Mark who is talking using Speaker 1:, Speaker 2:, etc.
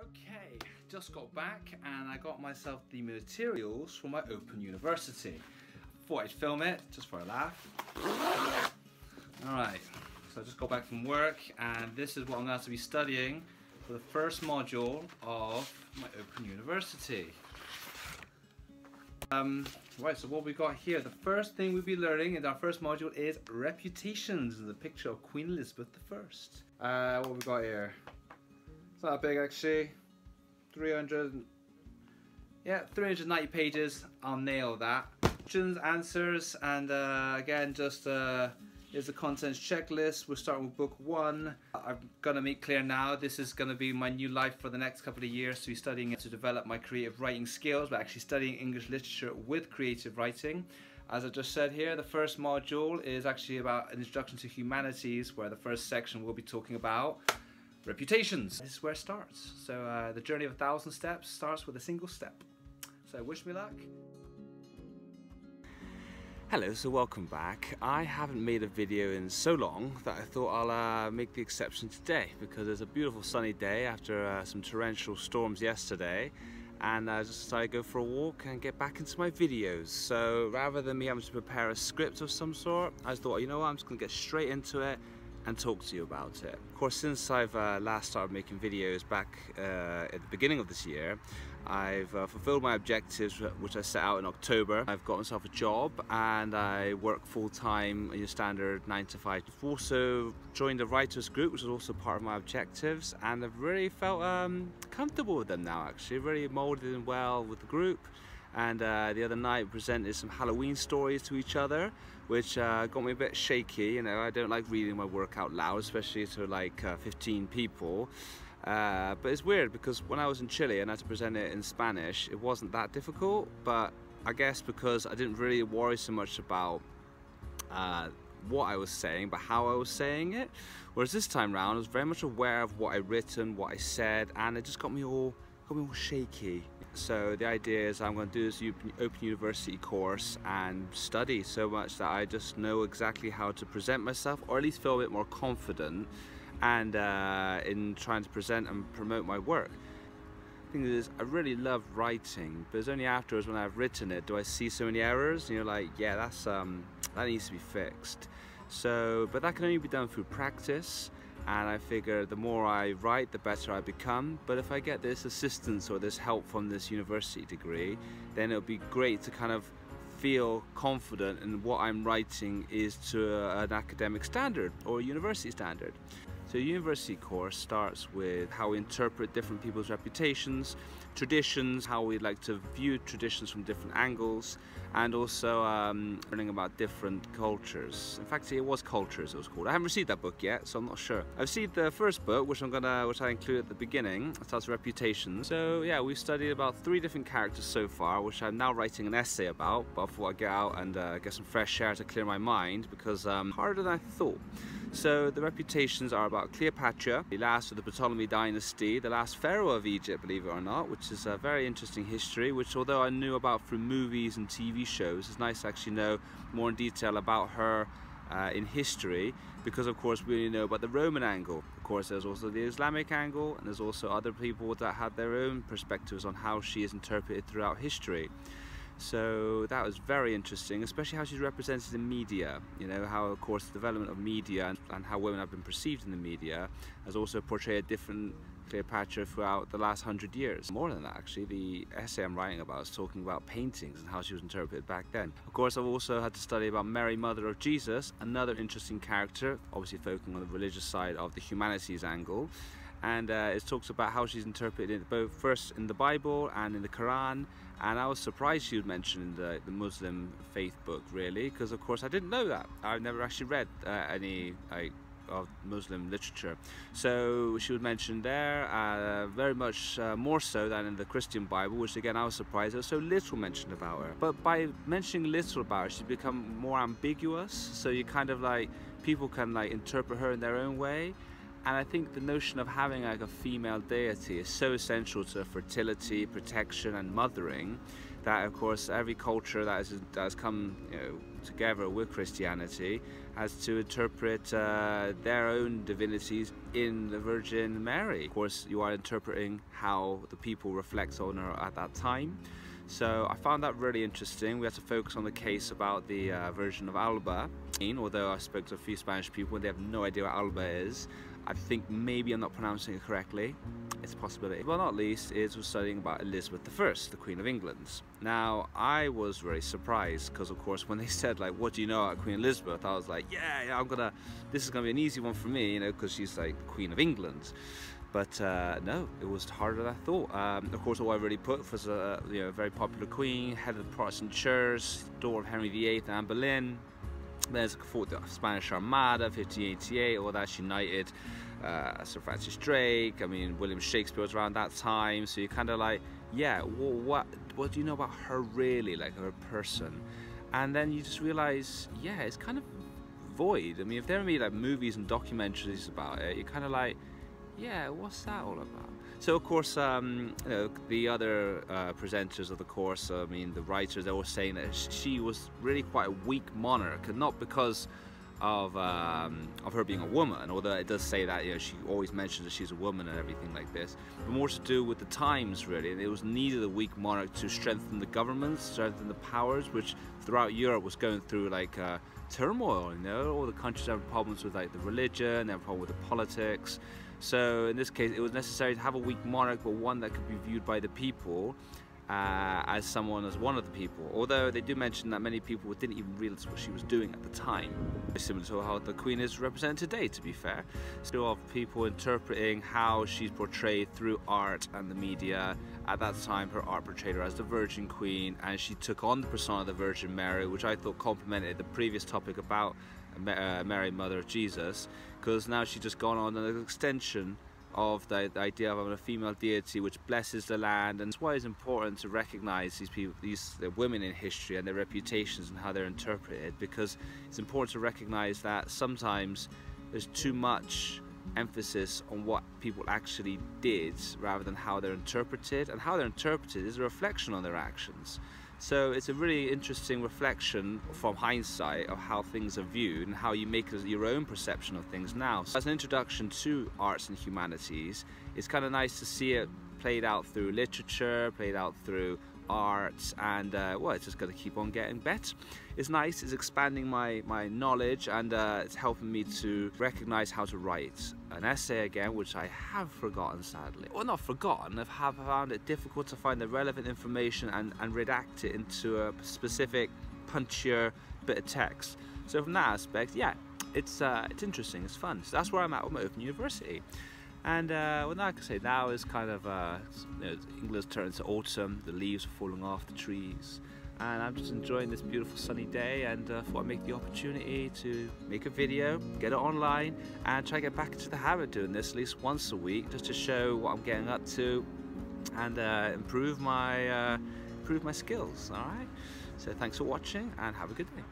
Speaker 1: Okay, just got back and I got myself the materials for my Open University. Thought I'd film it just for a laugh. Alright, so I just got back from work and this is what I'm going to be studying for the first module of my Open University. Right, so what we got here, the first thing we'll be learning in our first module is reputations, and the picture of Queen Elizabeth I. What we got here? It's not that big actually. 390 pages. I'll nail that. Questions, answers, and again, just here's the contents checklist. We're starting with book 1. I'm gonna make clear now, this is gonna be my new life for the next couple of years, to be studying it to develop my creative writing skills, but actually studying English literature with creative writing. As I just said here, the first module is actually about an introduction to humanities, where the first section will be talking about reputations. This is where it starts. So the journey of 1,000 steps starts with a single step. So wish me luck. Hello, so welcome back. I haven't made a video in so long that I thought I'll make the exception today, because it's a beautiful sunny day after some torrential storms yesterday, and I just decided to go for a walk and get back into my videos. So rather than me having to prepare a script of some sort, I just thought, you know what, I'm just going to get straight into it and talk to you about it. Of course, since I've last started making videos back at the beginning of this year, I've fulfilled my objectives which I set out in October. I've got myself a job and I work full-time in your standard 9 to 5. I've also joined a writers group, which is also part of my objectives, and I've really felt comfortable with them now actually, really molded in well with the group. And the other night we presented some Halloween stories to each other, which got me a bit shaky. You know, I don't like reading my work out loud, especially to like 15 people. But it's weird because when I was in Chile and I had to present it in Spanish, it wasn't that difficult. But I guess because I didn't really worry so much about what I was saying, but how I was saying it. Whereas this time round, I was very much aware of what I'd written, what I said, and it just got me all shaky. So the idea is I'm going to do this Open University course and study so much that I just know exactly how to present myself, or at least feel a bit more confident and in trying to present and promote my work. The thing is, I really love writing, but it's only afterwards when I've written it do I see so many errors, and you're like, yeah, that's that needs to be fixed. So, but that can only be done through practice. And I figure the more I write, the better I become. But if I get this assistance or this help from this university degree, then it'll be great to kind of feel confident in what I'm writing is to an academic standard or a university standard. So a university course starts with how we interpret different people's reputations, traditions, how we like to view traditions from different angles, and also learning about different cultures. In fact, it was cultures it was called. I haven't received that book yet, so I'm not sure. I've received the first book, which I include at the beginning. It starts with reputations. So yeah, we've studied about 3 different characters so far, which I'm now writing an essay about, but I thought I'd get out and get some fresh air to clear my mind, because harder than I thought. So the reputations are about Cleopatra, the last of the Ptolemy dynasty, the last pharaoh of Egypt, believe it or not, which is a very interesting history, which although I knew about through movies and TV shows, it's nice to actually know more in detail about her in history, because of course we only know about the Roman angle. Of course there's also the Islamic angle, and there's also other people that had their own perspectives on how she is interpreted throughout history. So that was very interesting, especially how she's represented in media. You know, how of course the development of media and how women have been perceived in the media has also portrayed a different Cleopatra throughout the last 100 years. More than that actually, the essay I'm writing about is talking about paintings and how she was interpreted back then. Of course I've also had to study about Mary, mother of Jesus, another interesting character, obviously focusing on the religious side of the humanities angle. And it talks about how she's interpreted both first in the Bible and in the Quran, and I was surprised she would mention the Muslim faith book, really, because of course I didn't know that. I've never actually read any of Muslim literature, so she would mention there very much more so than in the Christian Bible, which again I was surprised there was so little mentioned about her. But by mentioning little about her, she's become more ambiguous, so you kind of like, people can like interpret her in their own way. And I think the notion of having like a female deity is so essential to fertility, protection and mothering, that of course every culture that has come, you know, together with Christianity as to interpret their own divinities in the Virgin Mary. Of course, you are interpreting how the people reflect on her at that time. So I found that really interesting. We had to focus on the case about the Virgin of Alba. Although I spoke to a few Spanish people and they have no idea what Alba is, I think maybe I'm not pronouncing it correctly. It's a possibility. Well, not least is we're studying about Elizabeth I, the Queen of England. Now, I was very surprised because, of course, when they said, like, what do you know about Queen Elizabeth? I was like, yeah, this is gonna be an easy one for me, you know, because she's like the Queen of England. But no, it was harder than I thought. Of course, all I really put was a very popular queen, head of the Protestant Church, daughter of Henry VIII and Anne Boleyn. There's fought the Spanish Armada, 1588, all that's united. Sir Francis Drake, I mean, William Shakespeare was around that time. So you're kind of like, yeah, what do you know about her really, like her person? And then you just realize, yeah, it's kind of void. I mean, if there are made like movies and documentaries about it, you're kind of like, yeah, what's that all about? So of course, the other presenters of the course, I mean, the writers, they were saying that she was really quite a weak monarch, and not because of her being a woman, although it does say that, you know, she always mentions that she's a woman and everything like this, but more to do with the times, really. And it was needed a weak monarch to strengthen the governments, strengthen the powers, which throughout Europe was going through like turmoil. You know, all the countries have problems with like the religion, they have a problem with the politics. So in this case, it was necessary to have a weak monarch, but one that could be viewed by the people as one of the people. Although they do mention that many people didn't even realize what she was doing at the time. Similar to how the Queen is represented today, to be fair. Still of people interpreting how she's portrayed through art and the media. At that time, her art portrayed her as the Virgin Queen, and she took on the persona of the Virgin Mary, which I thought complemented the previous topic about Mary, Mother of Jesus, because now she's just gone on an extension of the idea of having a female deity which blesses the land. And that's why it's important to recognize these people, these women in history and their reputations and how they're interpreted, because it's important to recognize that sometimes there's too much emphasis on what people actually did rather than how they're interpreted, and how they're interpreted is a reflection on their actions. So it's a really interesting reflection from hindsight of how things are viewed and how you make your own perception of things now. So as an introduction to arts and humanities, it's kind of nice to see it played out through literature, played out through arts, and well, it's just going to keep on getting better. It's nice, it's expanding my knowledge, and it's helping me to recognize how to write an essay again, which I have forgotten, sadly. Well, not forgotten, I have found it difficult to find the relevant information and redact it into a specific, punchier bit of text. So from that aspect, yeah, it's interesting, it's fun. So that's where I'm at with my Open University. And well, now I can say now is kind of, England's turned to autumn, the leaves are falling off the trees, and I'm just enjoying this beautiful sunny day, and thought I'd make the opportunity to make a video, get it online, and try to get back into the habit of doing this at least once a week, just to show what I'm getting up to, and improve my skills, alright? So thanks for watching, and have a good day.